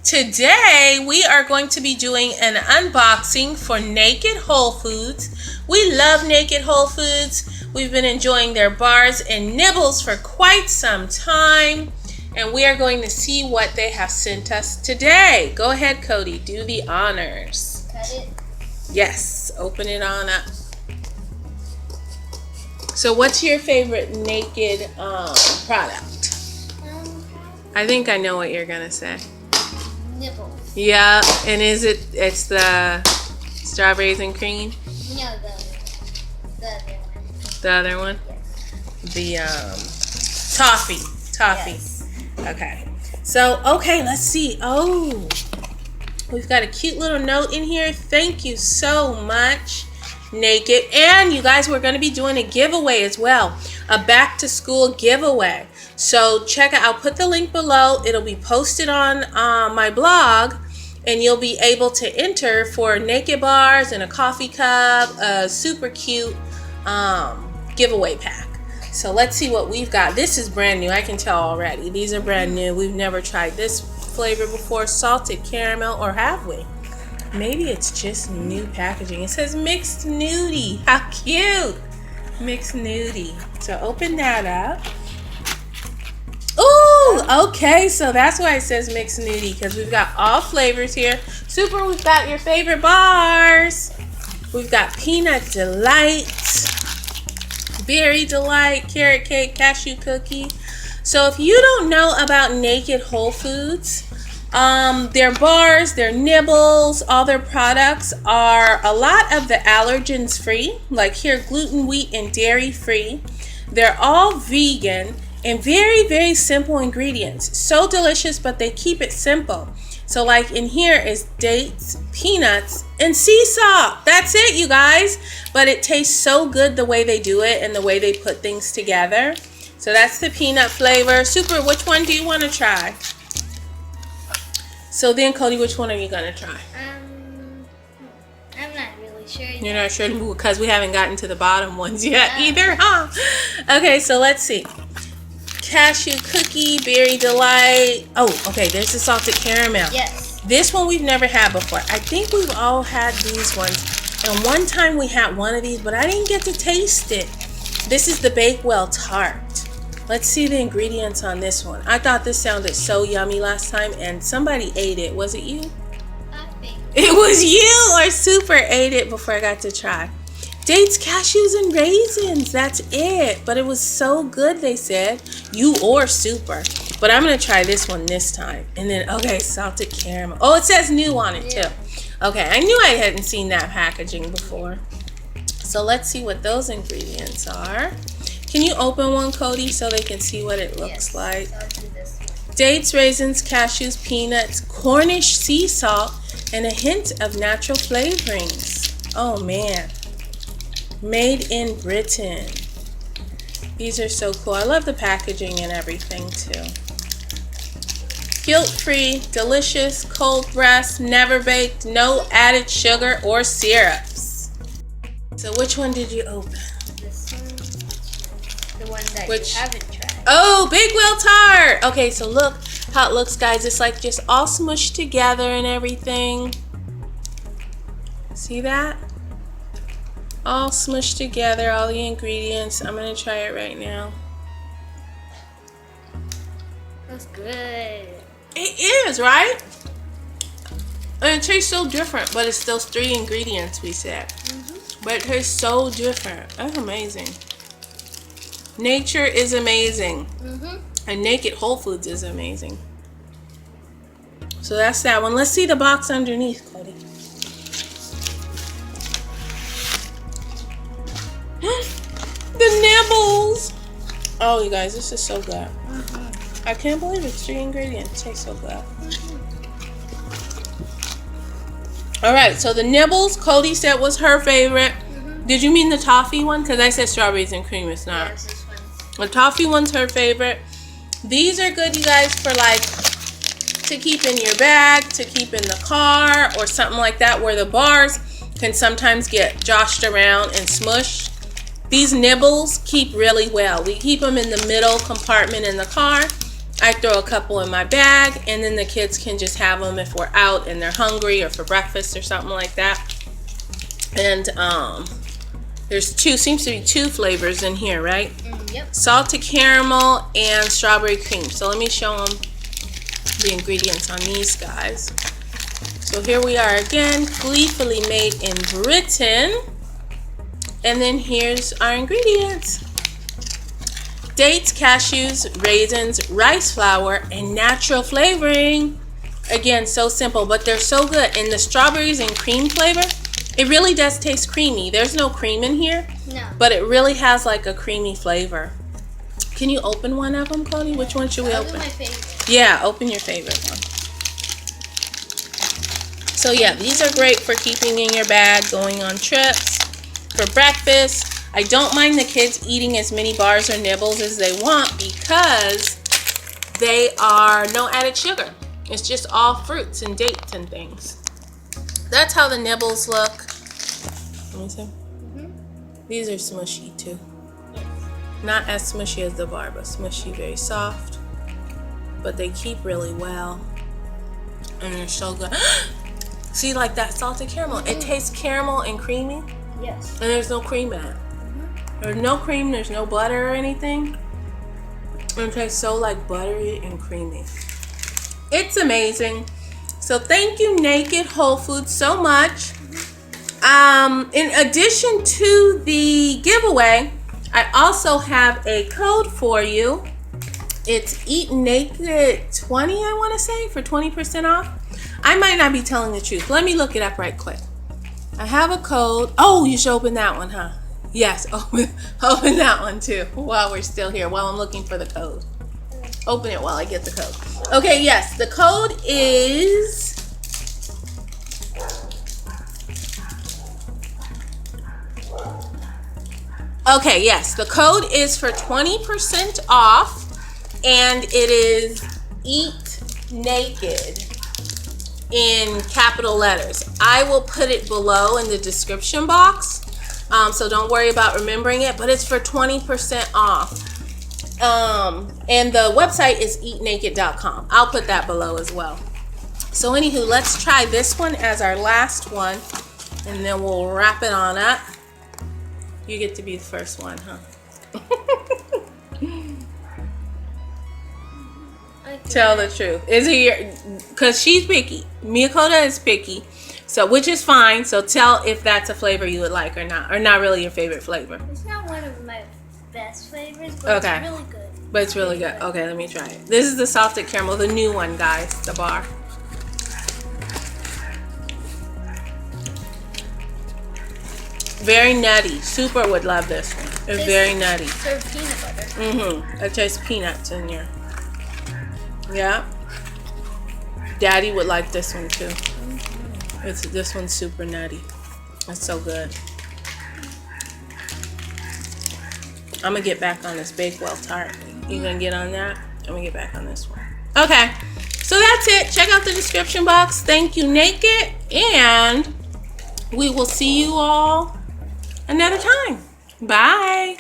Today we are going to be doing an unboxing for Naked Wholefoods. We love Naked Wholefoods. We've been enjoying their bars and nibbles for quite some time, and we are going to see what they have sent us today. Go ahead, Cody, do the honors. Cut it? Yes, open it on up. So what's your favorite Naked product? I think I know what you're gonna say. Nibbles. Yeah, and it's the strawberries and cream? No, the other one. The other one? Yes. The toffee. Yes. Okay. So, let's see. Oh, we've got a cute little note in here. Thank you so much, Naked. And you guys, we're going to be doing a giveaway as well. A back to school giveaway. So check it. I'll put the link below. It'll be posted on my blog, and you'll be able to enter for Naked bars and a coffee cup, a super cute giveaway pack. So let's see what we've got. This is brand new. I can tell already. These are brand new. We've never tried this flavor before, salted caramel, or have we? Maybe it's just new packaging. It says mixed nudie. How cute. Mixed nudie. So open that up. Ooh, okay, so that's why it says mixed nudie, because we've got all flavors here. Super, we've got your favorite bars. We've got Peanut Delight, Berry Delight, Carrot Cake, Cashew Cookie. So if you don't know about Naked Wholefoods, their bars, their nibbles, all their products are a lot of the allergens free, like here, gluten, wheat, and dairy free. They're all vegan and very, very simple ingredients. So delicious, but they keep it simple. So like in here is dates, peanuts, and sea salt. That's it, you guys. But it tastes so good the way they do it and the way they put things together. So that's the peanut flavor. Super, which one do you want to try? So then, Cody, which one are you going to try? I'm not really sure yet. You're not sure because we haven't gotten to the bottom ones yet either, huh? Okay, so let's see. Cashew Cookie, Berry Delight. Oh, okay, there's the salted caramel. Yes. This one we've never had before. I think we've all had these ones. And one time we had one of these, but I didn't get to taste it. This is the Bakewell Tart. Let's see the ingredients on this one. I thought this sounded so yummy last time, and somebody ate it. Was it you? I think. It was you, or Super ate it before I got to try. Dates, cashews, and raisins. That's it. But it was so good, they said. You or Super. But I'm going to try this one this time. And then, okay, salted caramel. Oh, it says new on it, too. Okay, I knew I hadn't seen that packaging before. So let's see what those ingredients are. Can you open one, Cody, so they can see what it looks like? I'll do this one. Dates, raisins, cashews, peanuts, Cornish sea salt, and a hint of natural flavorings. Oh, man. Made in Britain. These are so cool. I love the packaging and everything too. Guilt-free, delicious, cold pressed, never baked, no added sugar or syrups. So which one did you open? This one. The one that Which? you haven't tried. Oh, Bakewell Tart. Okay, so look how it looks, guys. It's like just all smushed together and everything. See that? All smushed together, all the ingredients. I'm gonna try it right now. That's good. It is, right? And it tastes so different, but it's those 3 ingredients we said. But it tastes so different. That's amazing. Nature is amazing. And Naked Wholefoods is amazing. So that's that one. Let's see the box underneath, Cody. The nibbles. Oh, you guys, this is so good. I can't believe it's 3 ingredients. It tastes so good. All right, so the nibbles, Cody said was her favorite. Did you mean the toffee one? Because I said strawberries and cream. It's not. Yes, this one. The toffee one's her favorite. These are good, you guys, for like to keep in your bag, to keep in the car, or something like that, where the bars can sometimes get joshed around and smushed. These nibbles keep really well. We keep them in the middle compartment in the car, I throw a couple in my bag, and then the kids can just have them if we're out and they're hungry or for breakfast or something like that. And there's seems to be two flavors in here, right? Yep. Salted caramel and strawberry cream. So let me show them the ingredients on these guys. So here we are again, gleefully made in Britain. And then here's our ingredients. Dates, cashews, raisins, rice flour, and natural flavoring. Again, so simple, but they're so good. And the strawberries and cream flavor, it really does taste creamy. There's no cream in here, No. but it really has like a creamy flavor. Can you open one of them, Cody? Which one should we I'll do open? my favorite. Yeah, open your favorite one. So yeah, these are great for keeping in your bag, going on trips, for breakfast. I don't mind the kids eating as many bars or nibbles as they want because they are no added sugar. It's just all fruits and dates and things. That's how the nibbles look. Let me see. These are smushy too. Not as smushy as the bar, but smushy, very soft. But they keep really well. And they're so good. See, like that salted caramel. It tastes caramel and creamy. Yes. And there's no cream in it. There's no cream, there's no butter or anything. It tastes so like buttery and creamy. It's amazing. So thank you, Naked Wholefoods, so much. In addition to the giveaway, I also have a code for you. It's Eat Naked 20, I want to say, for 20% off. I might not be telling the truth. Let me look it up right quick. I have a code. Oh, you should open that one, huh? Yes, open that one too while we're still here, while I'm looking for the code. Open it while I get the code. Okay, yes, the code is... Okay, yes, the code is for 20% off, and it is Eat Naked in capital letters. I will put it below in the description box, so don't worry about remembering it, but it's for 20% off. And the website is eatnaked.com. I'll put that below as well. So anywho, let's try this one as our last one, and then we'll wrap it on up. You get to be the first one, huh? Tell the truth. Is it your... Because she's picky. Miyakota is picky. So, which is fine. So tell if that's a flavor you would like or not. Or not really your favorite flavor. It's not one of my best flavors, but Okay. it's really good. But it's really good. Okay, let me try it. This is the salted caramel, the new one, guys. The bar. Very nutty. Super would love this one. It's very nutty. Served peanut butter. It tastes peanuts in here. Yeah. Daddy would like this one too. This one's super nutty. It's so good. I'm gonna get back on this Bakewell tart. You gonna get on that? I'm gonna get back on this one. Okay. So that's it. Check out the description box. Thank you, Naked. And we will see you all another time. Bye.